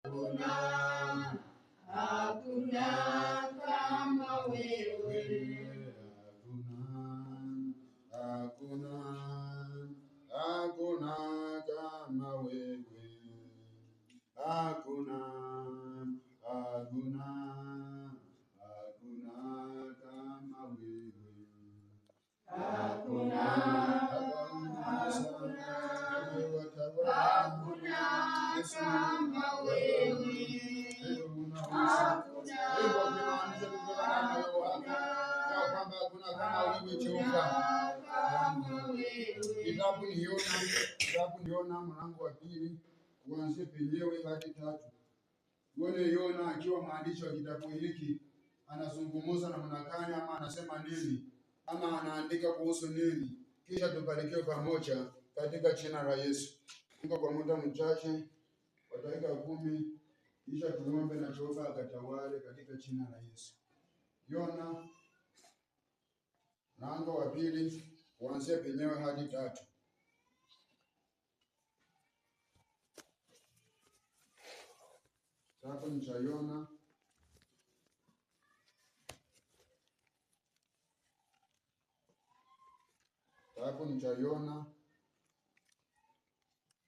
Hakuna kama wewe. Hakuna kama wewe. Hakuna kama wewe. Hakuna kama wewe. Kitabu ni Yona mlango wa 2 kuanzia penyewe hadi 3. Uone Yona akiwa mwandishi wa kitabu hiki anazungumza namna gani, ama anasema nini, ama anaandika kuhusu nini. Kisha tubarikiwe pamoja katika jina la Yesu. Kwa muda mchache wa dakika 10, kisha tuombe na Jehova akatawale katika jina la Yesu. Yona mlango wa 2 kuanzia penyewe hadi 3. Kitabu ni cha Yona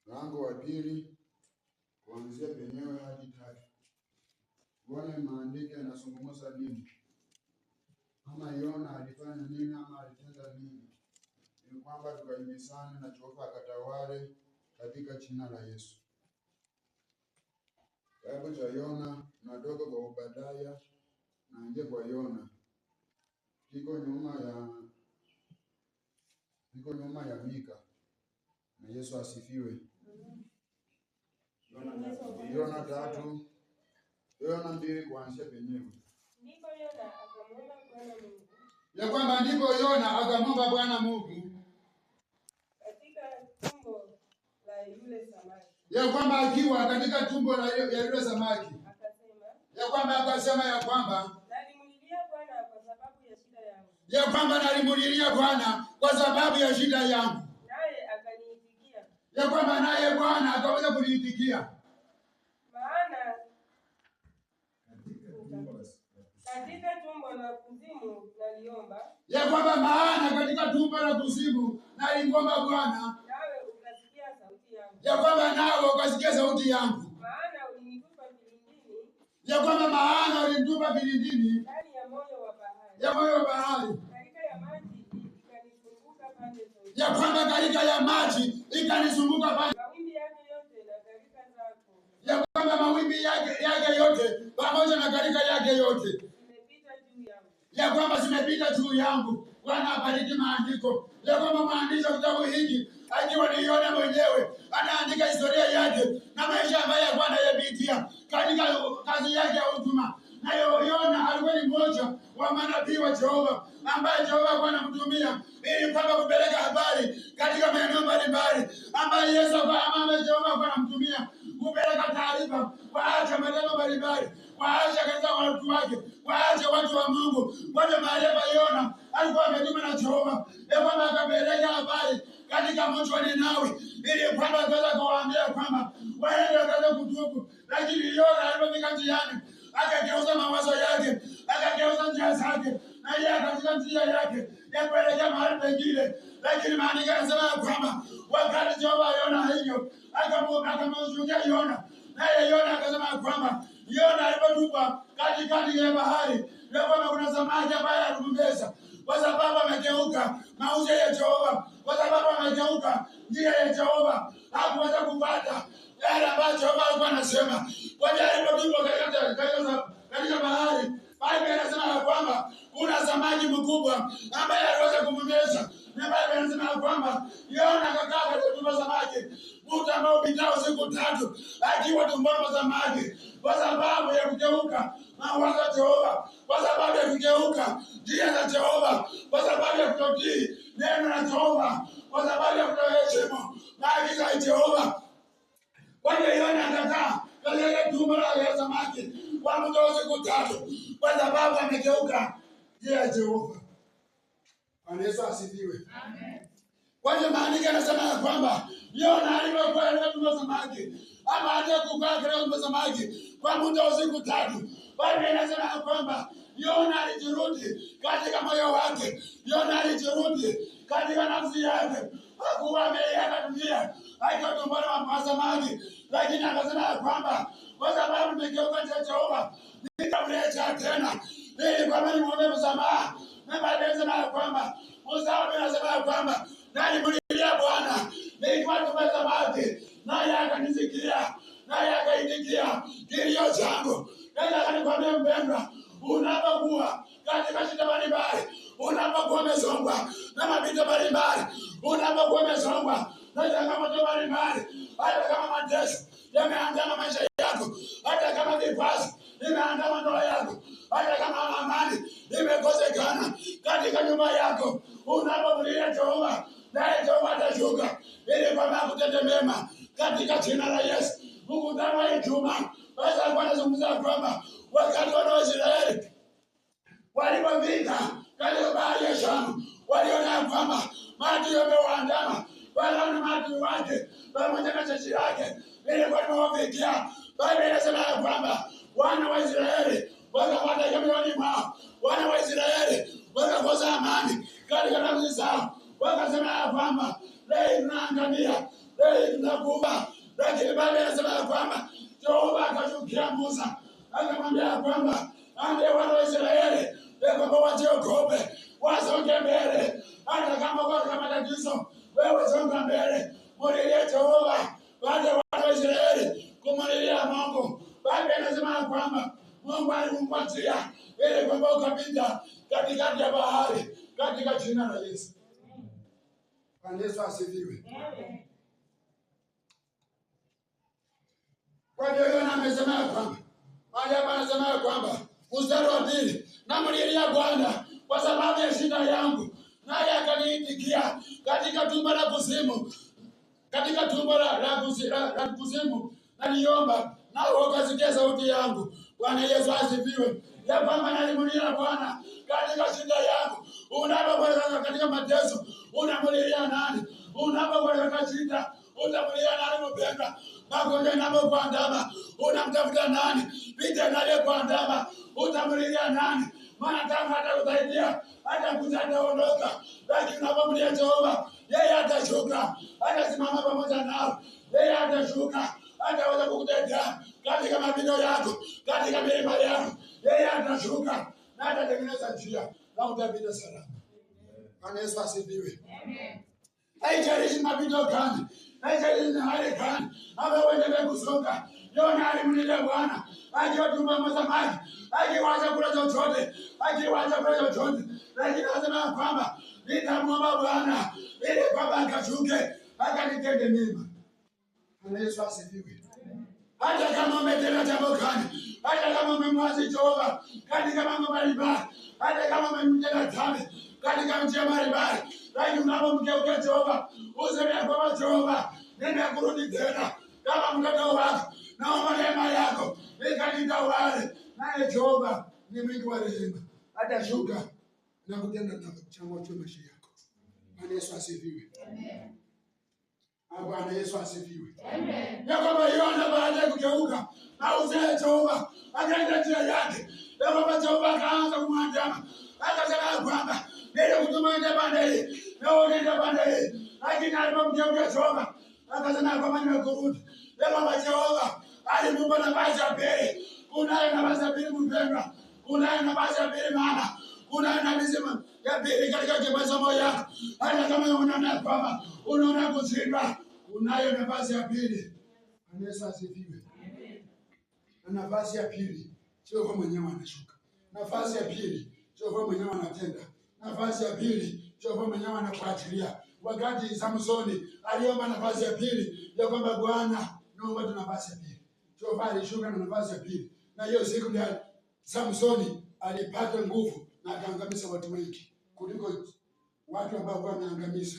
mlango wa 2 kuanzia penyewe hadi 3. Bwana maandiko yanazungumza nini? Ama Yona alifanya nini, ama alitenda nini? Ni kwamba tukahimizane na Jehova akatawale katika jina la Yesu. Kitabu cha Yona natoka kwa Obadiah na ingia kwa Yona. Kiko nyuma ya Mika. Na Yesu asifiwe. Yona 3. Yona 2 kuanzia penyewe. Ndipo Yona akamwomba Bwana Mungu. Ya kwamba ndipo Yona akamwomba Bwana Mungu katika tumbo la yule samaki. Ya kwamba akiwa katika tumbo la yule samaki. Akasema ya kwamba nalimulilia Bwana kwa sababu ya shida yangu. Ya kwamba nalimulilia Bwana kwa sababu ya shida yangu. Naye akaniitikia. Ya kwamba naye Bwana akaweza kuniitikia. Maana katika tumbo la kuzimu naliomba. Ya kwamba maana katika tumbo la kuzimu nalimwomba Bwana. Nawe ukasikia sauti yangu. Ya kwamba nawe ukasikia sauti yangu. Maana ulinitupa vilindini. Ya kwamba maana ulinitupa vilindini. Ndani ya moyo wa bahari. Ya moyo wa bahari. Katika ya maji ikanizunguka pande zote. Ya kwamba katika ya maji ikanizunguka pande. Mawimbi yake yote na gharika zako. Ya kwamba mawimbi yake yote pamoja na gharika yake yote zimepita juu yangu. Ya kwamba zimepita juu yangu. Bwana abariki maandiko. Ya kwamba mwandishi wa kitabu hiki akiwa ni Yona mwenyewe anaandika historia yake na maisha ambayo Bwana yapitia katika kazi yake ya utuma. Na Yona alikuwa ni mmoja wa manabii wa Jehova ambaye Jehova Bwana mtumia ili kwamba kupeleka habari katika maeneo mbalimbali ambaye Yesu ambaye Jehova Bwana mtumia kupeleka taarifa waache maneno mbalimbali, waache katika watu wake, waache watu wa Mungu. Kwa maarifa Yona alikuwa ametuma na Jehova kwamba akapeleka habari katika mji wa Ninawi ili kwamba akaweza kuwaambia kwamba waende wakaweze kutubu. Lakini Yona alipofika njiani akageuza mawazo yake, akageuza njia zake, na yeye katika njia yake ya kuelekea mahali pengine. Lakini maandiko yanasema kwamba wakati Jehova Yona hivyo akamshuhudia Yona, naye Yona akasema kwamba Yona alipotupa katikati ya bahari ya kwamba kuna samaki ambaye alimbeza kwa sababu amegeuka mauzo ya Jehova, kwa sababu amegeuka njia ya Jehova, hakuweza kupata yale ambayo Jehova alikuwa anasema. Kwa hiyo alipotupa katika bahari, Biblia inasema kwamba kuna samaki mkubwa ambaye aliweza kummeza. Na Biblia inasema kwamba Yona akakaa katika samaki muda ambao upitao siku 3 akiwa tumboni mwa samaki, kwa sababu ya kugeuka mawazo ya Jehova, kwa sababu ya kugeuka njia za Jehova, kwa sababu ya kutotii neno la Jehova, kwa sababu ya kutoheshimu maagizo ya Jehova. Kwa hiyo Yona akakaa katika tumbo la samaki kwa muda wa siku 3 kwa sababu amegeuka njia ya Jehova. Bwana Yesu asifiwe. Amen. Kwa hiyo maandiko yanasema kwamba Yona alipokuwa katika tumbo la samaki ama hata kukaa katika mtazamaji kwa muda wa siku 3. Biblia inasema ya kwamba Yona alijirudi katika moyo wake, Yona alijirudi katika nafsi yake, hakuwa ameiaga dunia akiwa tumboni mwa samaki, lakini akasema ya kwamba kwa sababu nimegeuka njia ya Jehova nitamrejea tena ili kwamba nimwombe msamaha. Na Biblia inasema ya kwamba Musa anasema ya kwamba nalimlilia Bwana nikiwa tumboni mwa samaki, naye akanisikia, naye akaitikia kilio changu. Nataka nikwambie mpendwa, unapokuwa katika shida mbalimbali, unapokuwa umesongwa na mapito mbalimbali, unapokuwa umesongwa na changamoto mbalimbali, hata kama mateso yameandama maisha yako, hata kama vikwazo vimeandama ndoa yako, hata kama amani imekosekana katika nyumba yako, unapomlilia Jehova, naye Jehova atashuka ili kwamba akutende mema katika jina la Yesu. Mkutano wa Ijumaa basi alikuwa anazungumza kwamba wakati wana wa Israeli walipofika katika bahari ya Shamu, waliona kwamba maji yamewaandama, waliona maji wake pamoja na jeshi lake ilikuwa limewafikia. Biblia inasema ya kwamba wana wa Israeli wakapata mioyoni mwao, wana wa Israeli wakakosa amani katika nafsi zao, wakasema ya kwamba leo tunaangamia, leo tunakufa. Lakini Biblia inasema ya kwamba Jehova akashukia Musa akamwambia ya kwamba ambia wana wa Israeli kwamba wasiogope, wasonge mbele, hata kama kwa matatizo, wewe songa mbele, mulilie Jehova. Baada ya wana wa Israeli kumulilia Mungu, Biblia inasema ya kwamba Mungu alimpatia ili kwamba ukapita katikati ya bahari katika jina la Yesu. Bwana Yesu asifiwe. Kwa hiyo Yona amesema ya kwamba, hapa anasema ya kwamba mstari wa 2, namlilia Bwana kwa sababu ya shida yangu, naye akaniitikia katika tumbo la kuzimu, katika tumbo la kuzimu naliomba, nawe ukasikia sauti yangu. Bwana Yesu asifiwe. Ya kwamba nalimlilia Bwana katika shida yangu. Unapokuwa katika mateso, unamlilia nani? Unapokuwa katika shida, utamlilia nani mpendwa? Magonjwa yanapokuandama, unamtafuta nani? Vita inavyokuandama, utamlilia nani? Maana kama hatakusaidia, hataondoka. Lakini unapomlilia Jehova, yeye atashuka, atasimama pamoja nao, yeye atashuka, ataweza kukutetea katika mapito yako, katika milima yako. Yeye atashuka na atatengeneza njia na utapita salama. Bwana Yesu asifiwe. Amen. Haijalishi mapito gani, haijalishi ni hali gani, ama uendelee kusonga. Yona alimlilia Bwana akiwa tumboni mwa samaki, akiwacha kula chochote, lakini anasema kwamba nitamwomba Bwana ili kwamba akashuke akanitende mema. Bwana Yesu asifiwe. Hata kama umetenda jambo gani, hata kama umemwasi Jehova katika mambo mbalimbali, hata kama umemtenda dhambi katika njia mbalimbali, lakini unapomgeukia Jehova, useme kwamba Jehova, ninakurudi tena kama mtoto wako, naomba neema yako ikanitawale. Naye Jehova ni mwingi wa rehema, atashuka na kutenda changamoto ya maisha yako. Bwana Yesu asifiwe. Amen. Bwana Yesu asifiwe. Amen. Ya kwamba Yona baada ya kugeuka na uzee Jehova akaenda njia yake, ya kwamba Jehova akaanza kumwandama, akasema kwamba nilikutuma uende pande hii na uende pande hii, lakini alipomgeukia Jehova akasema kwamba nimekurudi. Ya kwamba Jehova alimpa nafasi ya pili. Kunayo nafasi ya pili mpendwa, kunayo nafasi ya pili mama, kunayo nafasi ya pili katika masomo yako. Hata kama unaona kwamba unaona kushindwa, unayo nafasi ya pili. Bwana Yesu asifiwe. Na nafasi ya pili sio kwa mwenyewe anashuka. Nafasi ya pili sio kwa mwenyewe anatenda. Nafasi ya pili sio kwa mwenyewe anakuachilia. Wakati Samsoni aliomba nafasi ya pili ya kwamba Bwana naomba tu nafasi ya pili, Jehova alishuka na nafasi ya pili, na hiyo siku ndio Samsoni alipata nguvu na akaangamiza watu wengi kuliko watu ambao wameangamiza.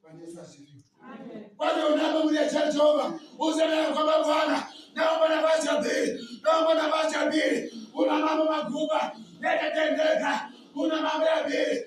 Bwana Yesu asifiwe. Amen. Kwa hiyo unapomlilia Jehova, useme kwamba Bwana naomba nafasi ya pili, naomba nafasi ya pili. Kuna mambo makubwa yatatendeka, kuna mambo ya pili